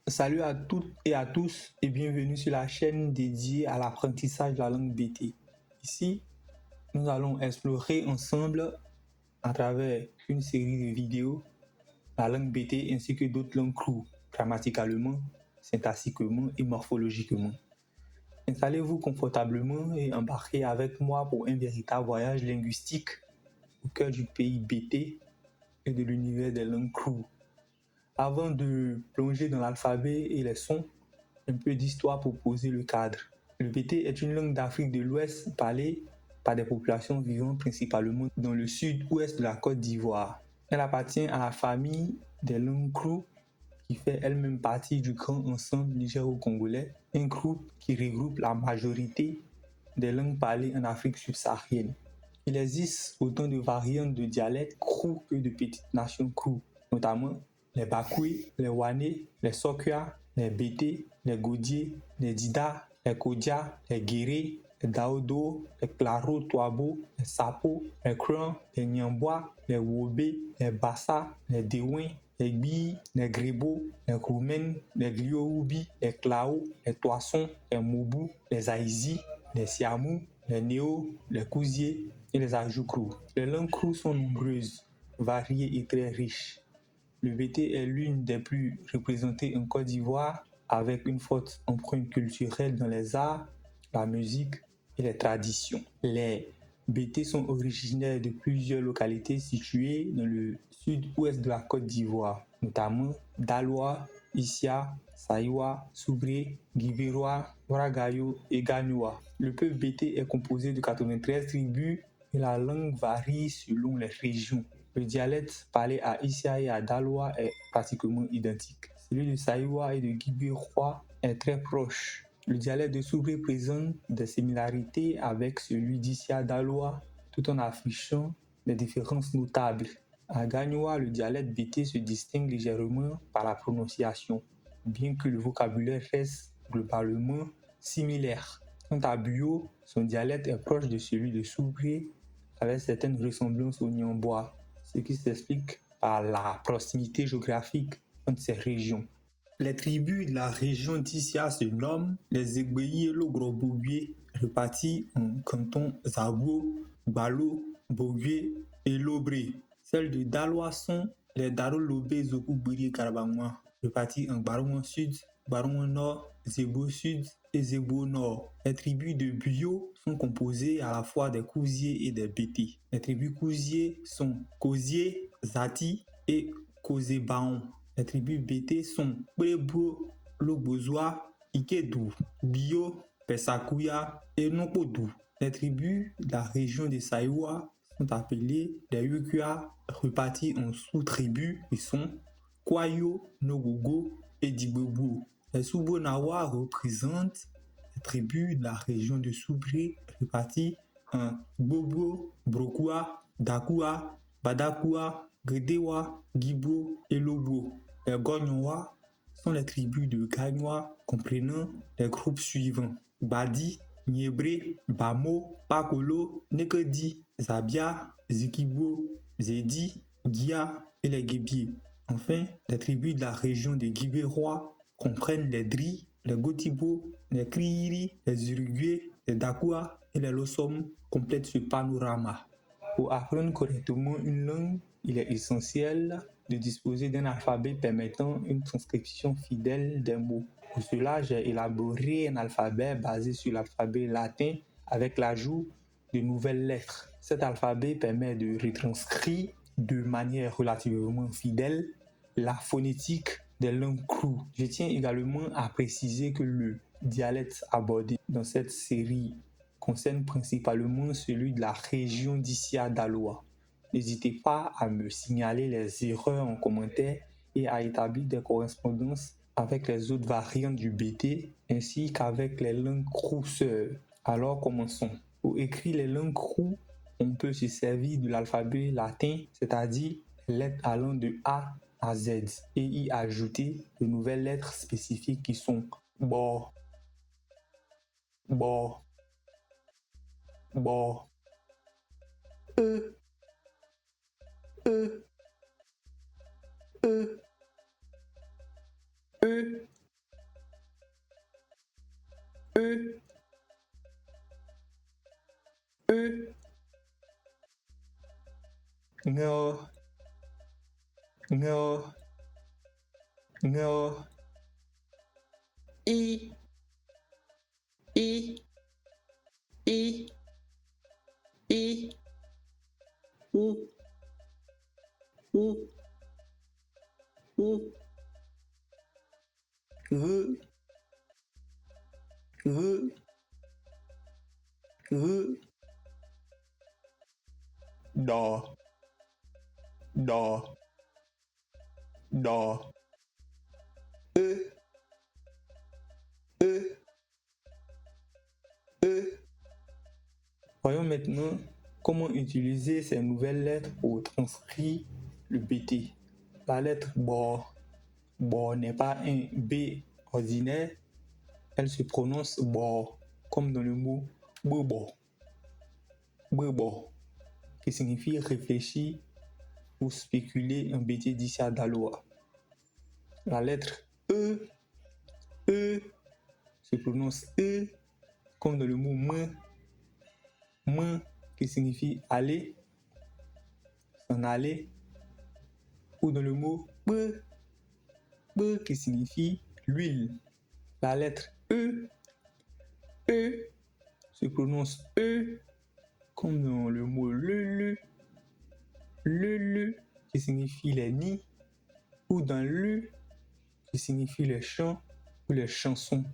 Salut à toutes et à tous et bienvenue sur la chaîne dédiée à l'apprentissage de la langue BT. Ici, nous allons explorer ensemble à travers une série de vidéos la langue BT ainsi que d'autres langues crew, grammaticalement, syntaxiquement et morphologiquement. Installez-vous confortablement et embarquez avec moi pour un véritable voyage linguistique au cœur du pays BT et de l'univers des langues crew. Avant de plonger dans l'alphabet et les sons, un peu d'histoire pour poser le cadre. Le BT est une langue d'Afrique de l'Ouest parlée par des populations vivant principalement dans le sud-ouest de la Côte d'Ivoire. Elle appartient à la famille des langues crew qui fait elle-même partie du grand ensemble nigéro-congolais, un groupe qui regroupe la majorité des langues parlées en Afrique subsaharienne. Il existe autant de variantes de dialectes crew que de petites nations crew, notamment les Bakoué, les Wané, les Sokua, les Bété, les Godié, les Dida, les Kodja, les Guéré, les Daodo, les Claro Touabo, les Sapo, les Kran, les Nyambois, les Wobé, les Bassa, les Dewin, les Gbi, les Grebo, les Roumen, les Glioubi, les Klao, les Toissons, les Moubou, les Aïzi, les Siamou, les Néo, les Kouzié et les Ajoukrou. Les langues crew sont nombreuses, variées et très riches. Le BT est l'une des plus représentées en Côte d'Ivoire avec une forte empreinte culturelle dans les arts, la musique et les traditions. Les BT sont originaires de plusieurs localités situées dans le sud-ouest de la Côte d'Ivoire, notamment Daloa, Issia, Saïwa, Soubré, Guibérois, Ouaragayo et Ganoua. Le peuple BT est composé de 93 tribus et la langue varie selon les régions. Le dialecte parlé à Issia et à Daloa est pratiquement identique. Celui de Saïwa et de Guibérois est très proche. Le dialecte de Soubré présente des similarités avec celui d'Issia Daloa, tout en affichant des différences notables. À Ganoua, le dialecte BT se distingue légèrement par la prononciation, bien que le vocabulaire reste globalement similaire. Quant à Buyo, son dialecte est proche de celui de Soubré, avec certaines ressemblances au Nyambois, ce qui s'explique par la proximité géographique entre ces régions. Les tribus de la région d'Issia se nomment les Egbeyi et Logro-Bogué, répartis en cantons Zabou, Balo, Bogué et Lobré. Celles de Daloa sont les Daro-Lobé, Zoku, Buri et Karabangwa, répartis en Barouan Sud, Barouan Nord, Zebo Sud et Zebo Nord. Les tribus de Buyo sont composées à la fois des Kouzié et des Bété. Les tribus Kouzié sont Kozié, Zati et Kozébaon. Les tribus BT sont Brebo, Logbozoa, Ikedou, Bio, Pesakouya et Nopodou. Les tribus de la région de Saïwa sont appelées des Yukua, répartis en sous-tribus qui sont Kwayo, Nogogo et Dibebo. Les Soubonawa représentent les tribus de la région de Soubré, réparties en Bobo, Brokua, Dakua, Badakua, Gredewa, Gibo et Lobo. Les Gognoa sont les tribus de Gagnoa comprenant les groupes suivants: Badi, Niebré, Bamo, Pakolo, Nekedi, Zabia, Zikibo, Zedi, Gia et les Guébiers. Enfin, les tribus de la région des Guibérois comprennent les Dri, les Gotibo, les Kriiri, les Uruguay, les Dakua et les Losom complètent ce panorama. Pour apprendre correctement une langue, il est essentiel de disposer d'un alphabet permettant une transcription fidèle des mots. Pour cela, j'ai élaboré un alphabet basé sur l'alphabet latin avec l'ajout de nouvelles lettres. Cet alphabet permet de retranscrire de manière relativement fidèle la phonétique des langues crew. Je tiens également à préciser que le dialecte abordé dans cette série concerne principalement celui de la région d'Issia Daloa. N'hésitez pas à me signaler les erreurs en commentaire et à établir des correspondances avec les autres variantes du BT ainsi qu'avec les langues crew sœurs. Alors commençons. Pour écrire les langues crew, on peut se servir de l'alphabet latin, c'est-à-dire les lettres allant de A à Z, et y ajouter de nouvelles lettres spécifiques qui sont Bo, Bo, Bo, E, E, E, E, E, E, N, N, N, I, I, I, I, U, U, U, R, R, R, Do, Do, Do, E, E, E. Voyons maintenant comment utiliser ces nouvelles lettres pour transcrire le BT. La lettre BO, BO n'est pas un B ordinaire, elle se prononce BO, comme dans le mot BOBO, BOBO, qui signifie réfléchir ou spéculer un BT d'ici à Daloa. La lettre E, E, se prononce E, comme dans le mot main, qui signifie aller, s'en aller, ou dans le mot B, qui signifie l'huile. La lettre E, E, se prononce E, comme dans le mot le, qui signifie les nids, ou dans le, qui signifie les chants ou les chansons.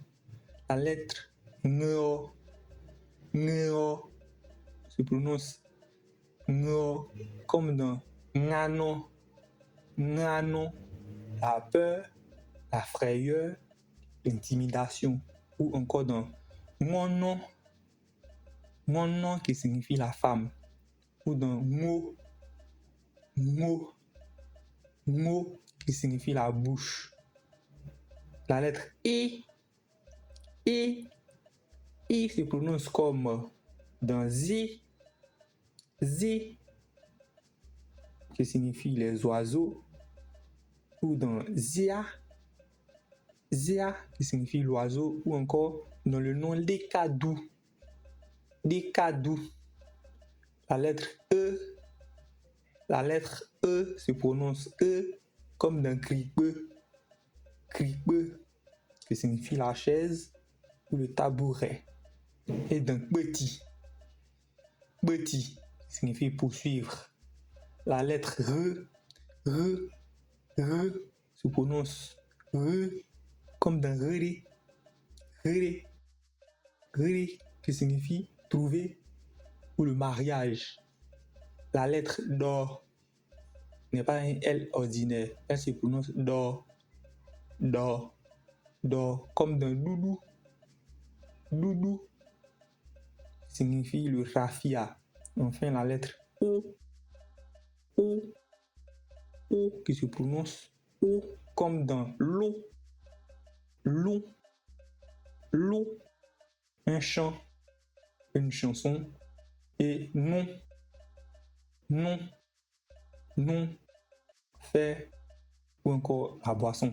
La lettre Ngo, se prononce Ngo, comme dans Ngano, la peur, la frayeur, l'intimidation, ou encore dans Ngono, qui signifie la femme, ou dans Ngo, qui signifie la bouche. La lettre E se prononce comme dans Z, qui signifie les oiseaux, ou dans Zia, qui signifie l'oiseau, ou encore dans le nom Dekadou. La lettre E se prononce E, comme dans Kripe, qui signifie la chaise ou le tabouret. Et dans Petit, qui signifie poursuivre. La lettre R se prononce R, comme dans Rere, qui signifie trouver ou le mariage. La lettre Do n'est pas un L ordinaire, elle se prononce Do, comme dans Doudou, qui signifie le raffia. Enfin, la lettre O, qui se prononce O, comme dans l'eau, un chant, une chanson, et non, fait, ou encore la boisson.